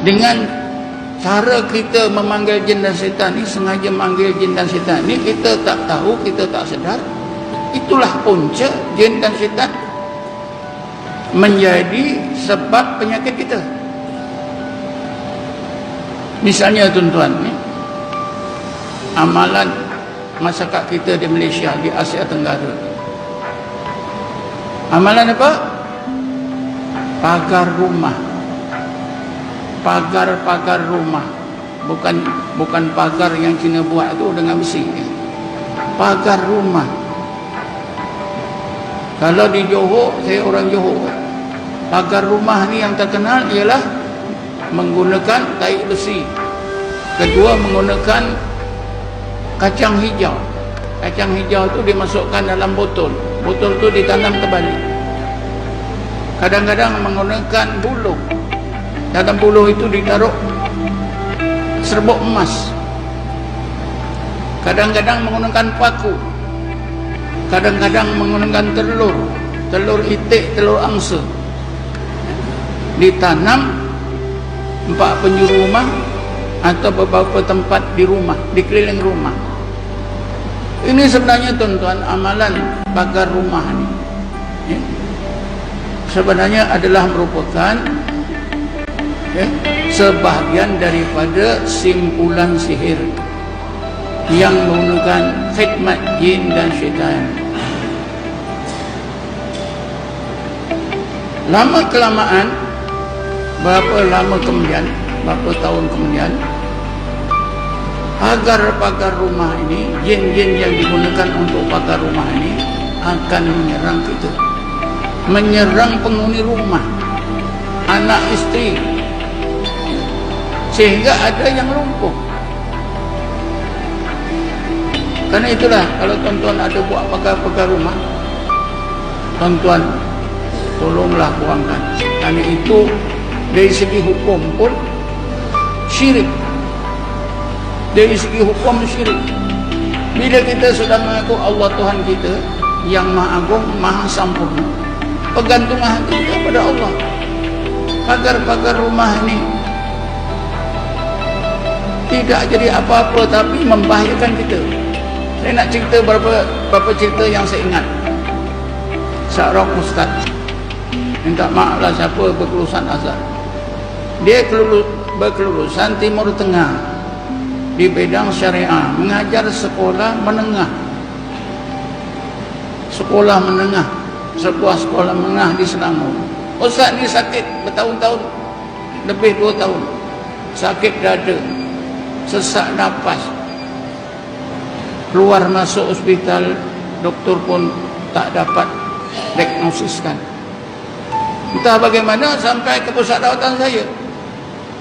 Dengan cara kita memanggil jin dan syaitan ni, sengaja manggil jin dan syaitan ni, kita tak tahu, kita tak sedar. Itulah punca jin dan syaitan menjadi sebab penyakit kita. Misalnya tuan-tuan ni, amalan masyarakat kita di Malaysia, di Asia Tenggara, amalan apa? Pagar rumah, pagar-pagar rumah, bukan pagar yang Cina buat tu dengan besi, pagar rumah. Kalau di Johor, saya orang Johor, pagar rumah ni yang terkenal ialah menggunakan kayu besi. Kedua, menggunakan kacang hijau. Kacang hijau tu dimasukkan dalam botol, botol tu ditanam terbalik. Kadang-kadang menggunakan buluh, dalam buluh itu ditaruh serbuk emas. Kadang-kadang menggunakan paku, kadang-kadang menggunakan telur itik, telur angsa. Ditanam 4 penjuru rumah atau beberapa tempat di rumah, di keliling rumah. Ini sebenarnya tuan-tuan, amalan pagar rumah ni, ya, sebenarnya adalah merupakan, ya, sebahagian daripada simpulan sihir yang menggunakan khidmat jin dan syaitan. Lama kelamaan, berapa lama kemudian, berapa tahun kemudian, pagar-pagar rumah ini, jin-jin yang digunakan untuk pagar rumah ini akan menyerang kita, menyerang penghuni rumah, anak isteri, sehingga ada yang lumpuh. Karena itulah, kalau tuan-tuan ada buat pagar-pagar rumah, tuan-tuan tolonglah buangkan. Karena itu dari segi hukum pun syirik. Dari segi hukum syirik. Bila kita sudah mengaku Allah Tuhan kita yang Maha Agung, Maha Sampurna, pergantungan hati kita kepada Allah. Pagar-pagar rumah ini tidak jadi apa-apa, tapi membahayakan kita. Saya nak cerita beberapa cerita yang saya ingat. Seorang ustaz, minta maaf lah siapa berkelulusan azhar, dia berkelulusan Timur Tengah di bidang syariah, mengajar sekolah menengah, sebuah sekolah menengah di Selangor. Ustaz ni sakit bertahun-tahun, lebih 2 tahun, sakit dada, sesak nafas, keluar masuk hospital, doktor pun tak dapat diagnosiskan. Entah bagaimana sampai ke pusat rawatan saya.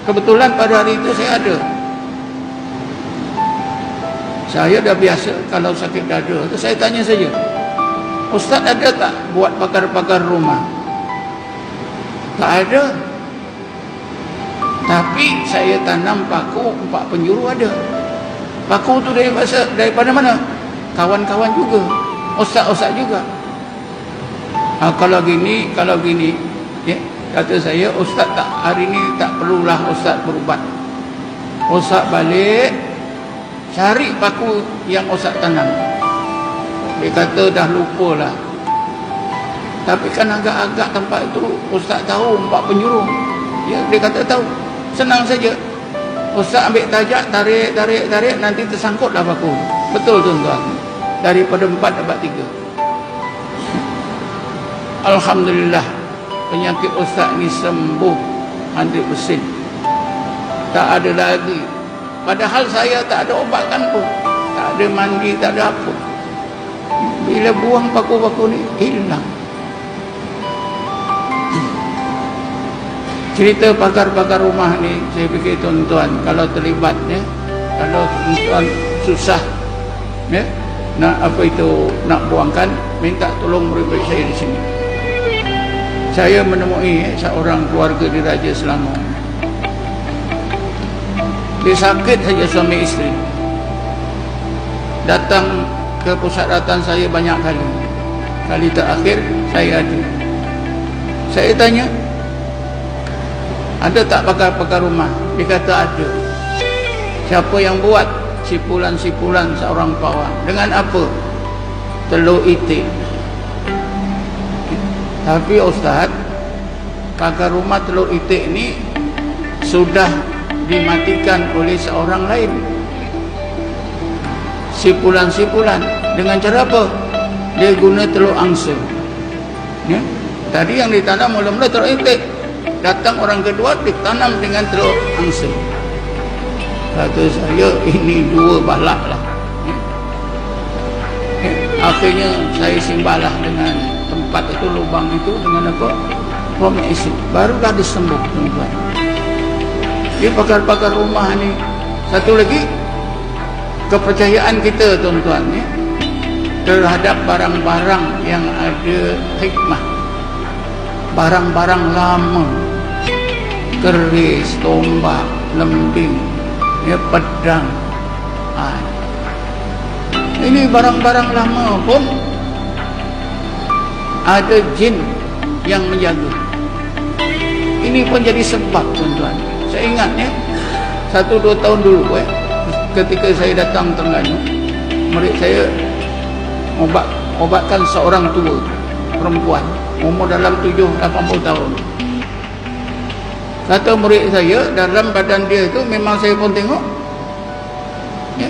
Kebetulan pada hari itu saya ada. Saya dah biasa kalau sakit dada, saya tanya saja, Ustaz ada tak buat pagar-pagar rumah? Tak ada. Tapi saya tanam paku 4 penjuru ada. Paku tu daripada mana? Kawan-kawan juga, ustaz-ustaz juga. Kalau gini, ya, kata saya, Ustaz tak, hari ni tak perlulah Ustaz berubat. Ustaz balik cari paku yang Ustaz tanam. Dia kata dah lupa lah. Tapi kan agak-agak tempat itu Ustaz tahu 4 penjuru. Ya, dia kata tahu. Senang saja. Ustaz ambil tajak, tarik, nanti tersangkutlah paku. Betul tuan-tuan. Daripada 4 dapat 3. Alhamdulillah, penyakit Ustaz ni sembuh 100%. Tak ada lagi. Padahal saya tak ada ubatkan pun, tak ada mandi, tak ada apa. Bila buang paku-paku ni, hilang. Cerita pagar-pagar rumah ni, saya fikir tuan-tuan kalau terlibat, ya, kalau tuan-tuan susah, ya, nak nak buangkan, minta tolong murid-murid saya di sini. Saya menemui seorang keluarga di Raja Selangor. Dia sakit saja, suami isteri. Datang ke pusat rawatan saya banyak kali. Kali terakhir saya ada. Saya tanya, Ada tak pakar-pakar rumah? Dia kata ada. Siapa yang buat? Sipulan-sipulan seorang pawang. Dengan apa? Telur itik. Tapi Ustaz, pakar rumah telur itik ni sudah dimatikan oleh seorang lain. Sipulan-sipulan. Dengan cara apa? Dia guna telur angsa. Ya? Tadi yang ditanam mula-mula telur itik. Datang orang kedua ditanam dengan telur angsa. Kata saya, ini dua balak lah. Akhirnya saya simbahlah dengan tempat itu, lubang itu dengan apa? Formic acid. Barulah disembuh, tuan-tuan. Dia pakar-pakar rumah ni. Satu lagi, kepercayaan kita, tuan-tuan, ya, terhadap barang-barang yang ada hikmah. Barang-barang lama, keris, tombak, lembing, ya, pedang. Ini barang-barang lama pun ada jin yang menjaga. Ini pun jadi sebab, tuan-tuan. Saya ingat, ya, 1-2 tahun dulu, ketika saya datang Terengganu, murid saya obatkan seorang tua perempuan umur dalam 70-80 tahun. Kata murid saya, dalam badan dia itu memang saya pun tengok, ya,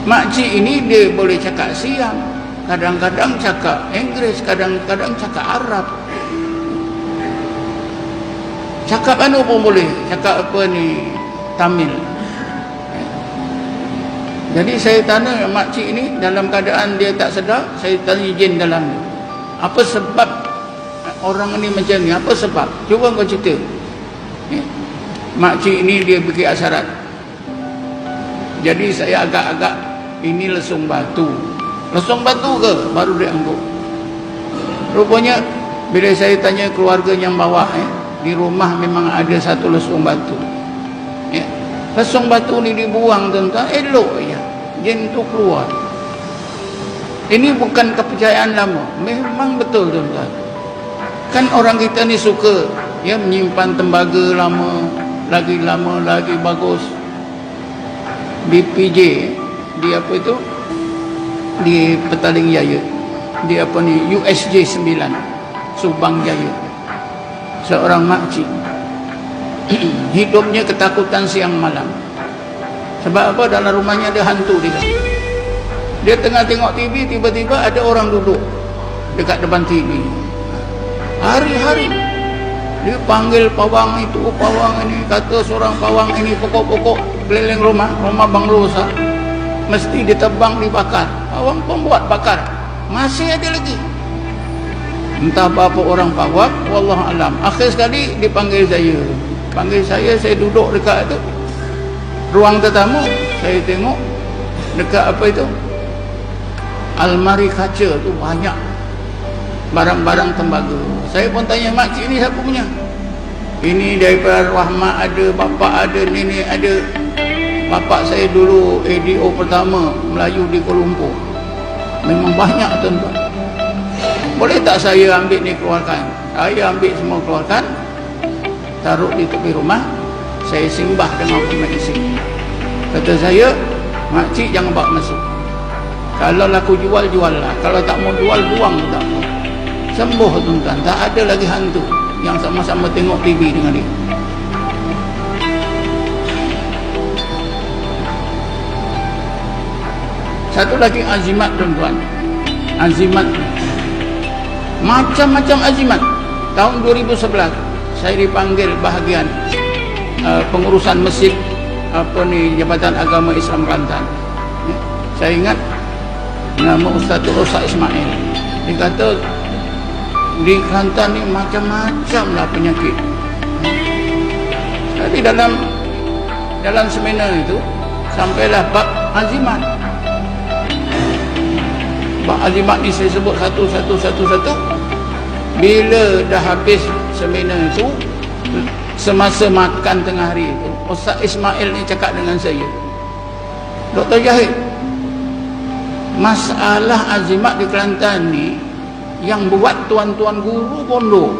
makcik ini dia boleh cakap Siam, kadang-kadang cakap Inggeris, kadang-kadang cakap Arab, cakap anu pun boleh, cakap apa ni, Tamil. Jadi saya tanya makcik ini dalam keadaan dia tak sedar, saya tanya jin dalam dia. Apa sebab orang ini macam ni? Apa sebab? Cuba kau cerita. Ya. Makcik ini dia bikin asyarat. Jadi saya agak-agak, ini lesung batu. Lesung batu ke? Baru dia anggap. Rupanya bila saya tanya keluarga yang bawah, di rumah memang ada satu lesung batu. Ya. Lesung batu ni dibuang, tuan-tuan, elok ya. Jin tu keluar. Ini bukan kepercayaan lama, memang betul, tuan-tuan. Kan orang kita ni suka, ya, menyimpan tembaga lama lagi bagus. Di PJ, di apa itu, di Petaling Jaya, di apa ni, USJ 9 Subang Jaya, seorang makcik hidupnya ketakutan siang malam. Sebab apa? Dalam rumahnya ada hantu dia. Dia tengah tengok TV, tiba-tiba ada orang duduk dekat depan TV. Hari-hari dia panggil pawang itu, pawang ini, kata seorang pawang ini, pokok-pokok keliling rumah banglo besar mesti ditebang, dibakar. Pawang pun buat bakar, masih ada lagi. Entah berapa orang pawang, wallahu alam. Akhir sekali dipanggil saya. Panggil saya duduk dekat itu ruang tetamu. Saya tengok dekat apa itu, almari kaca tu banyak barang-barang tembaga. Saya pun tanya, makcik ni siapa punya? Ini daripada Rahmat ada, bapak ada, nenek ada. Bapak saya dulu ADO pertama Melayu di Kuala Lumpur. Memang banyak, tuan-tuan. Boleh tak saya ambil ni keluarkan? Saya ambil semua keluarkan, taruh di tepi rumah, saya simbah dengan pemedisi. Kata saya, makcik jangan bawa masuk. Kalau laku jual, jual lah. Kalau tak mau jual, buang tak mau. Sembuh, tuan-tuan. Tak ada lagi hantu yang sama-sama tengok TV dengan dia. Satu lagi azimat, tuan-tuan. Azimat, macam-macam azimat. Tahun 2011 saya dipanggil bahagian pengurusan masjid apa ni, Jabatan Agama Islam Kelantan. Saya ingat nama Ustaz Rosak Ismail. Dia kata di Kelantan ni macam-macam lah penyakit. Jadi dalam seminar itu sampailah bab azimat. Bab azimat ni saya sebut satu. Bila dah habis seminar itu, semasa makan tengah hari itu, Ustaz Ismail ni cakap dengan saya, Dr. Jahid, masalah azimat di Kelantan ni yang buat tuan-tuan guru pondok.